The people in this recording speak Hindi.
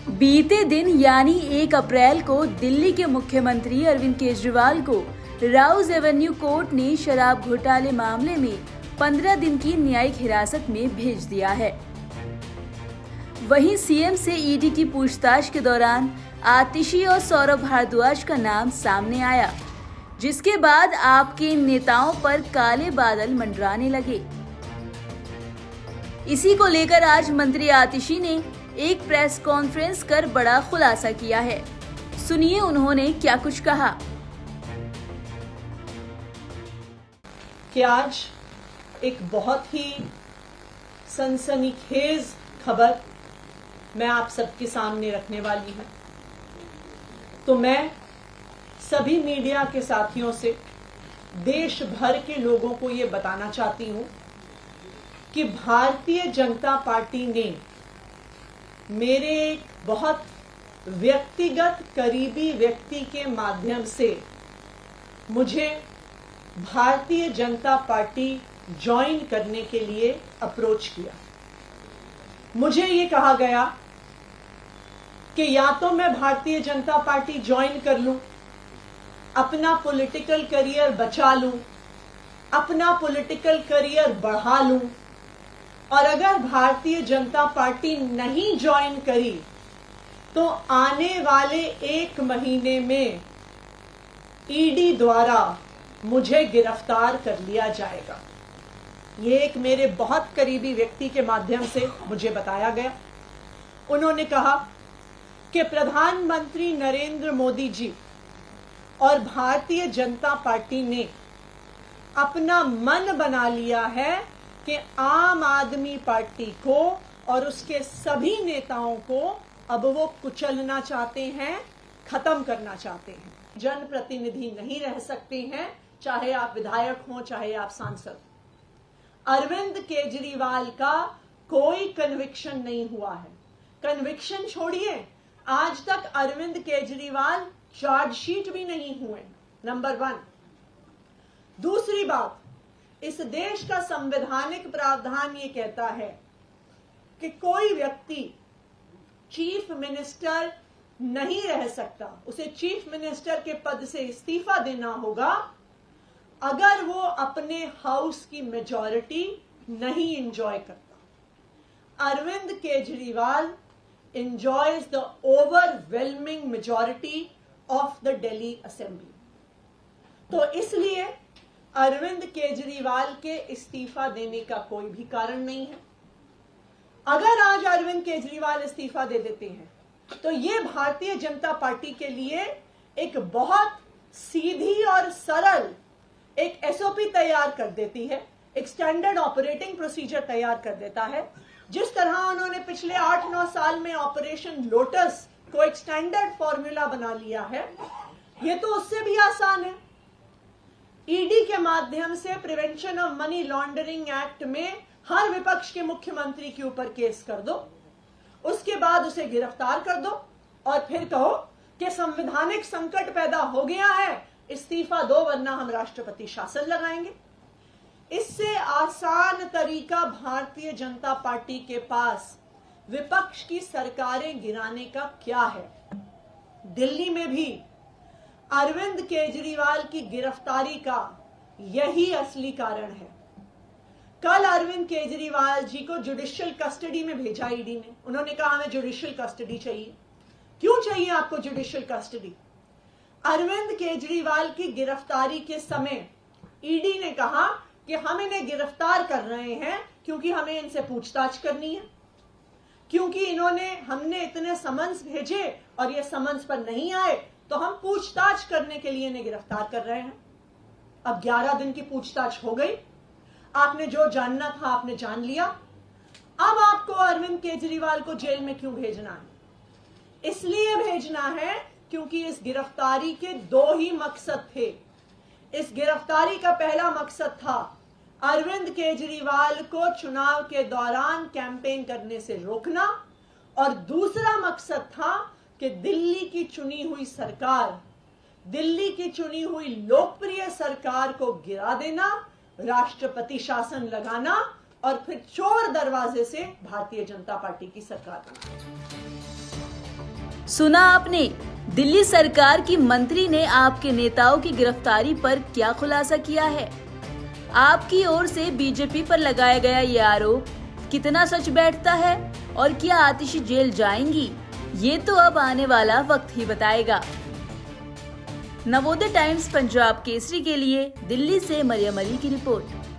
बीते दिन यानी 1 अप्रैल को दिल्ली के मुख्यमंत्री अरविंद केजरीवाल को राउज एवेन्यू कोर्ट ने शराब घोटाले मामले में 15 दिन की न्यायिक हिरासत में भेज दिया है। वहीं सीएम से ईडी की पूछताछ के दौरान आतिशी और सौरभ भारद्वाज का नाम सामने आया, जिसके बाद आपके इन नेताओं पर काले बादल मंडराने लगे। इसी को लेकर आज मंत्री आतिशी ने एक प्रेस कॉन्फ्रेंस कर बड़ा खुलासा किया है। सुनिए उन्होंने क्या कुछ कहा। कि आज एक बहुत ही सनसनीखेज खबर मैं आप सबके सामने रखने वाली हूं। तो मैं सभी मीडिया के साथियों से, देश भर के लोगों को ये बताना चाहती हूं कि भारतीय जनता पार्टी ने मेरे एक बहुत व्यक्तिगत करीबी व्यक्ति के माध्यम से मुझे भारतीय जनता पार्टी ज्वाइन करने के लिए अप्रोच किया। मुझे ये कहा गया कि या तो मैं भारतीय जनता पार्टी ज्वाइन कर लूं, अपना पॉलिटिकल करियर बचा लूं, अपना पॉलिटिकल करियर बढ़ा लूं, और अगर भारतीय जनता पार्टी नहीं ज्वाइन करी तो आने वाले 1 महीने में ईडी द्वारा मुझे गिरफ्तार कर लिया जाएगा। ये एक मेरे बहुत करीबी व्यक्ति के माध्यम से मुझे बताया गया। उन्होंने कहा कि प्रधानमंत्री नरेंद्र मोदी जी और भारतीय जनता पार्टी ने अपना मन बना लिया है कि आम आदमी पार्टी को और उसके सभी नेताओं को अब वो कुचलना चाहते हैं, खत्म करना चाहते हैं। जनप्रतिनिधि नहीं रह सकते हैं, चाहे आप विधायक हों, चाहे आप सांसद। अरविंद केजरीवाल का कोई कन्विक्शन नहीं हुआ है। कन्विक्शन छोड़िए, आज तक अरविंद केजरीवाल चार्जशीट भी नहीं हुए। नंबर 1। दूसरी बात, इस देश का संवैधानिक प्रावधान ये कहता है कि कोई व्यक्ति चीफ मिनिस्टर नहीं रह सकता, उसे चीफ मिनिस्टर के पद से इस्तीफा देना होगा अगर वो अपने हाउस की मेजॉरिटी नहीं एंजॉय करता। Arvind Kejriwal enjoys the overwhelming majority of the Delhi Assembly। तो इसलिए अरविंद केजरीवाल के इस्तीफा देने का कोई भी कारण नहीं है। अगर आज अरविंद केजरीवाल इस्तीफा दे देते हैं तो ये भारतीय जनता पार्टी के लिए एक बहुत सीधी और सरल एक एसओपी तैयार कर देती है, एक स्टैंडर्ड ऑपरेटिंग प्रोसीजर तैयार कर देता है। जिस तरह उन्होंने पिछले 8-9 साल में ऑपरेशन लोटस को एक स्टैंडर्ड फॉर्मूला बना लिया है, ये तो उससे भी आसान है। ईडी के माध्यम से prevention of money laundering act में हर विपक्ष के मुख्यमंत्री के ऊपर केस कर दो, उसके बाद उसे गिरफ्तार कर दो और फिर कहो कि संवैधानिक संकट पैदा हो गया है, इस्तीफा दो वरना हम राष्ट्रपति शासन लगाएंगे। इससे आसान तरीका भारतीय जनता पार्टी के पास विपक्ष की सरकारें गिराने का क्या है। दिल्ली में भी अरविंद केजरीवाल की गिरफ्तारी का यही असली कारण है। कल अरविंद केजरीवाल जी को जुडिशियल कस्टडी में भेजा ईडी ने। उन्होंने कहा हमें जुडिशियल कस्टडी चाहिए। क्यों चाहिए आपको जुडिशियल कस्टडी? अरविंद केजरीवाल की गिरफ्तारी के समय ईडी ने कहा कि हम इन्हें गिरफ्तार कर रहे हैं क्योंकि हमें इनसे पूछताछ करनी है, क्योंकि हमने इतने समन्स भेजे और ये समन्स पर नहीं आए, तो हम पूछताछ करने के लिए इन्हें गिरफ्तार कर रहे हैं। अब 11 दिन की पूछताछ हो गई, आपने जो जानना था आपने जान लिया। अब आपको अरविंद केजरीवाल को जेल में क्यों भेजना है? इसलिए भेजना है क्योंकि इस गिरफ्तारी के 2 ही मकसद थे। इस गिरफ्तारी का पहला मकसद था अरविंद केजरीवाल को चुनाव के दौरान कैंपेन करने से रोकना, और दूसरा मकसद था कि दिल्ली की चुनी हुई सरकार, दिल्ली की चुनी हुई लोकप्रिय सरकार को गिरा देना, राष्ट्रपति शासन लगाना और फिर चोर दरवाजे से भारतीय जनता पार्टी की सरकार बनाना। सुना आपने, दिल्ली सरकार की मंत्री ने आपके नेताओं की गिरफ्तारी पर क्या खुलासा किया है। आपकी ओर से बीजेपी पर लगाया गया ये आरोप कितना सच बैठता है और क्या आतिशी जेल जाएंगी, ये तो अब आने वाला वक्त ही बताएगा। नवोदय टाइम्स पंजाब केसरी के लिए दिल्ली से मरियम अली की रिपोर्ट।